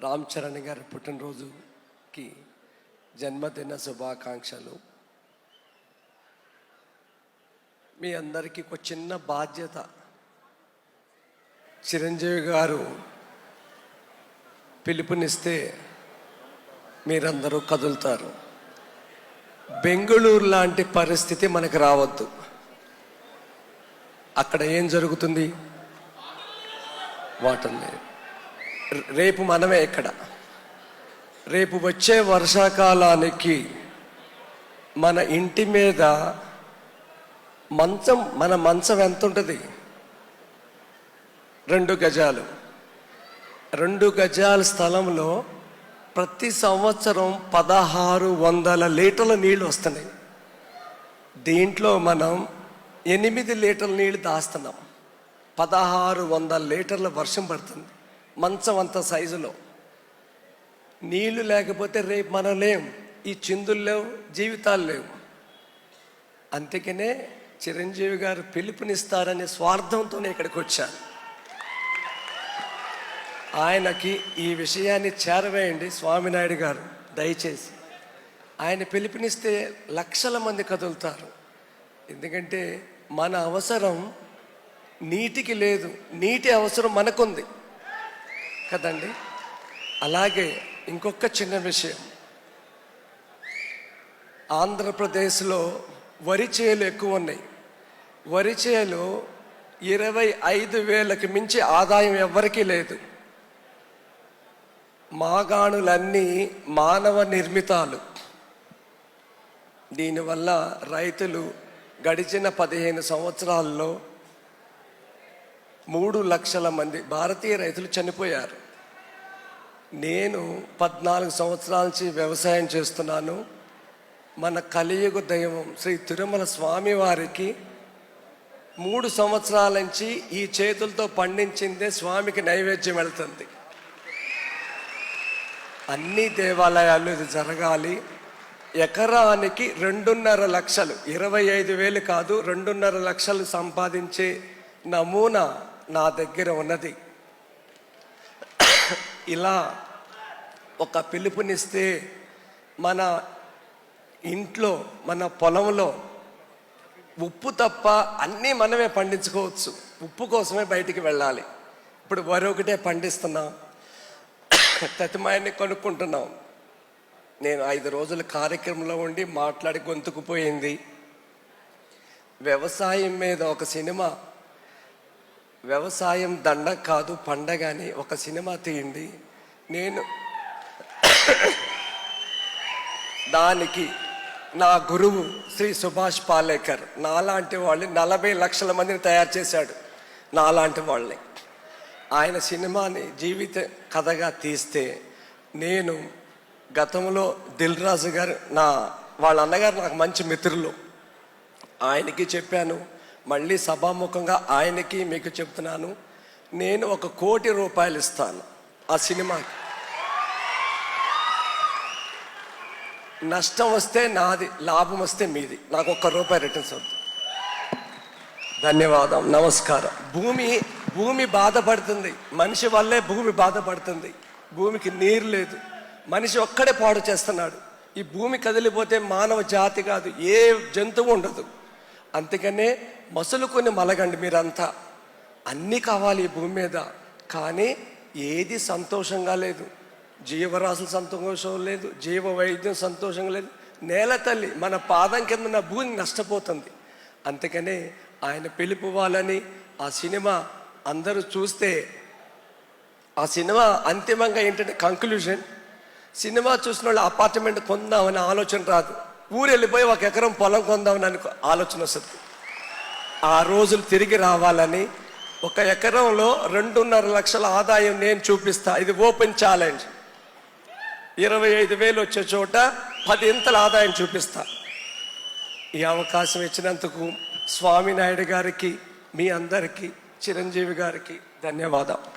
రామ్ చరణ్ గారి పుట్టినరోజుకి జన్మదిన శుభాకాంక్షలు. మీ అందరికీ ఒక చిన్న బాధ్యత. చిరంజీవి గారు పిలుపునిస్తే మీరందరూ కదులుతారు. బెంగళూరు లాంటి పరిస్థితి మనకు రావద్దు. అక్కడ ఏం జరుగుతుంది? వాటర్ లేదు. రేపు మనమే ఇక్కడ. రేపు వచ్చే వర్షాకాలానికి మన ఇంటి మీద మన మంచం ఎంత ఉంటుంది? 2 గజాలు. 2 గజాల స్థలంలో ప్రతి సంవత్సరం 1600 లీటర్ల నీళ్ళు వస్తున్నాయి. దీంట్లో మనం 8 లీటర్ల నీళ్ళు దాస్తున్నాం. 1600 లీటర్ల వర్షం పడుతుంది మంచం అంత సైజులో. నీళ్లు లేకపోతే రేపు మనం లేం. ఈ చిందులు లేవు, జీవితాలు లేవు. అందుకనే చిరంజీవి గారు పిలుపునిస్తారనే స్వార్థంతోనే ఇక్కడికి వచ్చాను. ఆయనకి ఈ విషయాన్ని చేరవేయండి స్వామినాయుడు గారు, దయచేసి. ఆయన పిలుపునిస్తే లక్షల మంది కదులుతారు. ఎందుకంటే మన అవసరం నీటికి లేదు, నీటి అవసరం మనకుంది కదండి. అలాగే ఇంకొక చిన్న విషయం, ఆంధ్రప్రదేశ్లో వరి చేలు ఎక్కువ ఉన్నాయి. వరి చేలు 25,000కి మించి ఆదాయం ఎవ్వరికీ లేదు. మాగాణులన్నీ మానవ నిర్మితాలు. దీనివల్ల రైతులు గడిచిన 15 సంవత్సరాల్లో 3 లక్షల మంది భారతీయ రైతులు చనిపోయారు. నేను 14 సంవత్సరాల నుంచి వ్యవసాయం చేస్తున్నాను. మన కలియుగ దైవం శ్రీ తిరుమల స్వామి వారికి 3 సంవత్సరాల నుంచి ఈ చేతులతో పండించిందే స్వామికి నైవేద్యం వెళ్తుంది. అన్ని దేవాలయాలు ఇది జరగాలి. ఎకరానికి 2.5 లక్షలు, 25,000 కాదు, 2.5 లక్షలు సంపాదించే నమూనా నా దగ్గర ఉన్నది. ఇలా ఒక పిలుపునిస్తే మన ఇంట్లో, మన పొలంలో ఉప్పు తప్ప అన్నీ మనమే పండించుకోవచ్చు. ఉప్పు కోసమే బయటికి వెళ్ళాలి. ఇప్పుడు వరి ఒకటే పండిస్తున్నాం, తతిమాయన్ని కొనుక్కుంటున్నాం. నేను 5 రోజుల కార్యక్రమంలో ఉండి మాట్లాడి గొంతుకుపోయింది. వ్యవసాయం మీద ఒక సినిమా, వ్యవసాయం దండ కాదు పండగ అని ఒక సినిమా తీయండి. నేను దానికి నా గురువు శ్రీ సుభాష్ పాలేకర్ నాలాంటి వాళ్ళని 40 లక్షల మందిని తయారు చేశాడు. నాలాంటి వాళ్ళని ఆయన సినిమాని జీవిత కథగా తీస్తే, నేను గతంలో దిల్ రాజు గారు వాళ్ళ అన్నగారు నాకు మంచి మిత్రులు, ఆయనకి చెప్పాను. మళ్ళీ సభాముఖంగా ఆయనకి మీకు చెప్తున్నాను, నేను 1 కోటి రూపాయలు ఇస్తాను ఆ సినిమాకి. నష్టం వస్తే నాది, లాభం వస్తే మీది. నాకు 1 రూపాయి రిటర్న్స్ అవుతుంది. ధన్యవాదం, నమస్కారం. భూమి బాధపడుతుంది. మనిషి వల్లే భూమి బాధపడుతుంది. భూమికి నీరు లేదు, మనిషి ఒక్కడే పాడు చేస్తున్నాడు. ఈ భూమి కదిలిపోతే మానవ జాతి కాదు, ఏ జంతువు ఉండదు. అందుకనే మసులుకొని మలగండి మీరంతా. అన్నీ కావాలి ఈ భూమి మీద, కానీ ఏది సంతోషంగా లేదు. జీవరాశులు సంతోషం లేదు, జీవ వైద్యం సంతోషంగా లేదు. నేల తల్లి మన పాదం కింద ఉన్న భూమి నష్టపోతుంది. అందుకనే ఆయన పిలుపువ్వాలని ఆ సినిమా అందరూ చూస్తే, ఆ సినిమా అంతిమంగా ఏంటంటే కంక్లూజన్, సినిమా చూసిన వాళ్ళు అపార్ట్మెంట్ కొందామని ఆలోచన రాదు. ఊరు వెళ్ళిపోయి 1 ఎకరం పొలం కొందామని ఆలోచన వస్తుంది. ఆ రోజులు తిరిగి రావాలని 1 ఎకరంలో 2.5 లక్షల ఆదాయం నేను చూపిస్తా. ఇది ఓపెన్ ఛాలెంజ్. 25,000 వచ్చే చోట 10 ఇంతల ఆదాయం చూపిస్తా. ఈ అవకాశం ఇచ్చినందుకు స్వామినాయుడు గారికి, మీ అందరికీ, చిరంజీవి గారికి ధన్యవాదాలు.